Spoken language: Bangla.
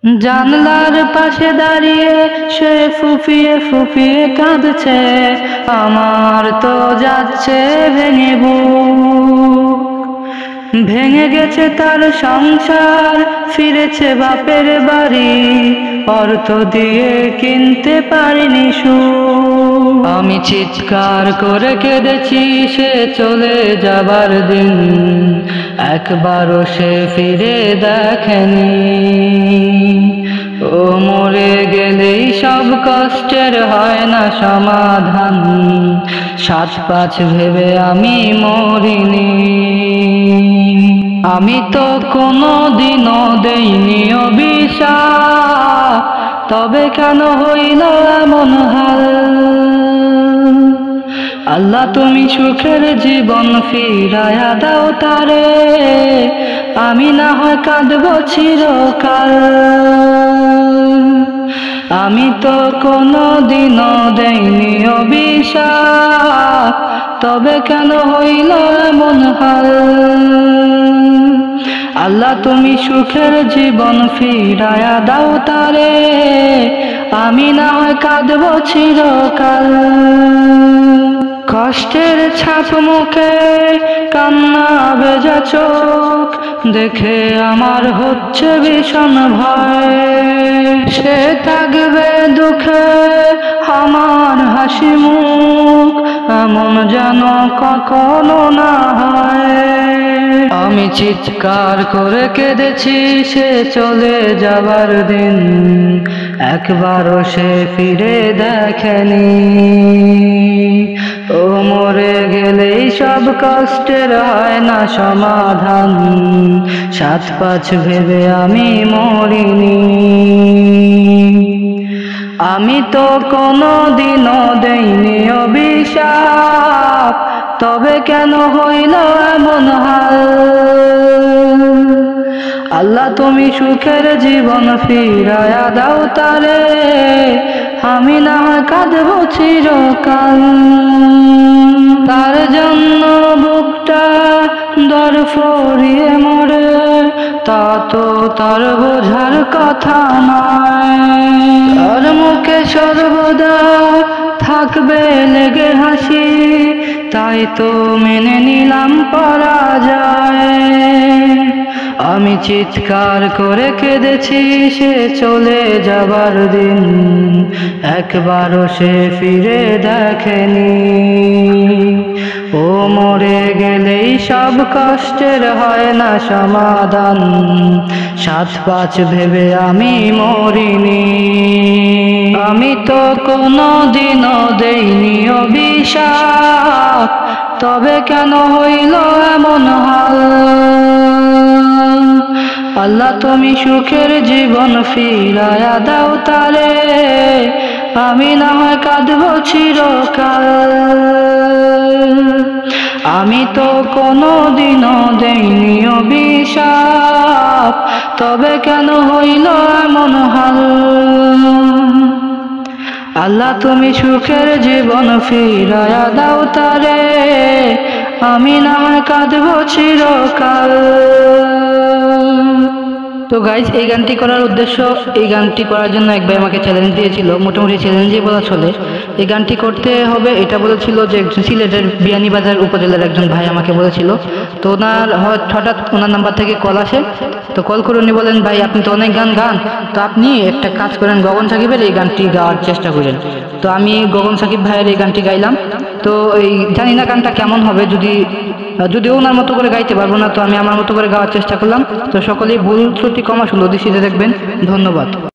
জানলার পাশে দাঁড়িয়ে সে ফুপিয়ে ফুপিয়ে কাঁদছে, আমার তো যাচ্ছে ভেঙে বুক। ভেঙে গেছে তার সংসার, ফিরেছে বাপের বাড়ি, অর্থ দিয়ে কিনতে পারিনি সুখ। আমি চিৎকার করে কেঁদেছি সে চলে যাবার দিন, একবারও সে ফিরে দেখেনি। ও মরে গেলেই সব কষ্টের হয় না সমাধান, 7-5 ভেবে আমি মরিনি। আমি তো কোনোদিনও দেইনি অভিশাপ, তবে কেন হইল এমন হাল? আল্লাহ তুমি সুখের জীবন ফিরায়া দাও তারে, আমি না হয় কাঁদবো চিরকাল। আমি তো কোনোদিনও দেইনি অভিশাপ, তবে কেন হইল এমন হাল? আল্লাহ তুমি সুখের জীবন ফিরায়া দাও তারে, আমি না হয় কাঁদবো চিরকাল। কষ্টের ছাপ মুখে কান্না ভেজা চোখ দেখে আমার হচ্ছে ভীষণ ভয়। সে থাকবে দুঃখে আমার হাসি মুখ, এমন যেন কখনো না হয়। আমি চিৎকার করে কেঁদেছি সে চলে যাবার দিন, একবারও সে ফিরে দেখেনি। ও মরে গেলেই সব কষ্টের হয় না সমাধান, 7-5 ভেবে আমি মরিনি। আমি তো কোনোদিনও দেইনি অভিশাপ, তবে কেন হইল এমন হাল? আল্লাহ তুমি সুখের জীবন ফিরায়া দাও তারে, আমি না হয় কাঁদবো চিরকাল। তার জন্য বুকটা দর ফরিয়ে মরে, তা তো তার বোঝার কথা নয়। তার মুখে সর্বদা থাকবে লেগে হাসি, তাই তো মেনে নিলাম পরাজয়। আমি চিৎকার করে কেঁদেছি সে চলে যাবার দিন, একবারও সে ফিরে দেখেনি। ও মরে গেলেই সব কষ্টের হয় না সমাধান, 7-5 ভেবে আমি মরিনি। আমি তো কোনোদিনও দেইনি অভিশাপ, তবে কেন হইল এমন হাল? আল্লাহ তুমি সুখের জীবন ফিরায়া দাও তারে, আমি না হয় কাঁদবো চিরকাল। আমি তো কোনোদিনও দেইনি অভিশাপ, তবে কেন হইল এমন হাল? আল্লাহ তুমি সুখের জীবন ফিরায়া দাও তারে, আমি না হয় কাঁদবো চিরকাল। তো গাইজ, এই গানটি করার উদ্দেশ্য, এই গানটি করার জন্য এক ভাই আমাকে চ্যালেঞ্জ দিয়েছিল, মোটামুটি চ্যালেঞ্জই বলা চলে। এই গানটি করতে হবে এটা বলেছিল যে সিলেটের বিয়ানীবাজার উপজেলার একজন ভাই আমাকে বলেছিল। তো ওনার হঠাৎ ওনার নাম্বার থেকে কল আসে, তো কল করে উনি বলেন, ভাই আপনি তো অনেক গান গান, তো আপনি একটা কাজ করেন, গগন সাকিবের এই গানটি গাওয়ার চেষ্টা করেন। তো আমি গগন সাকিব ভাইয়ের এই গানটি গাইলাম। তো এই জানি না গানটা কেমন হবে, যদিও ওনার মতো করে গাইতে পারবো না, তো আমি আমার মতো করে গাওয়ার চেষ্টা করলাম। তো সকলেই ভুল ত্রুটি ক্ষমা সুন্দর দৃষ্টিতে দেখবেন। ধন্যবাদ।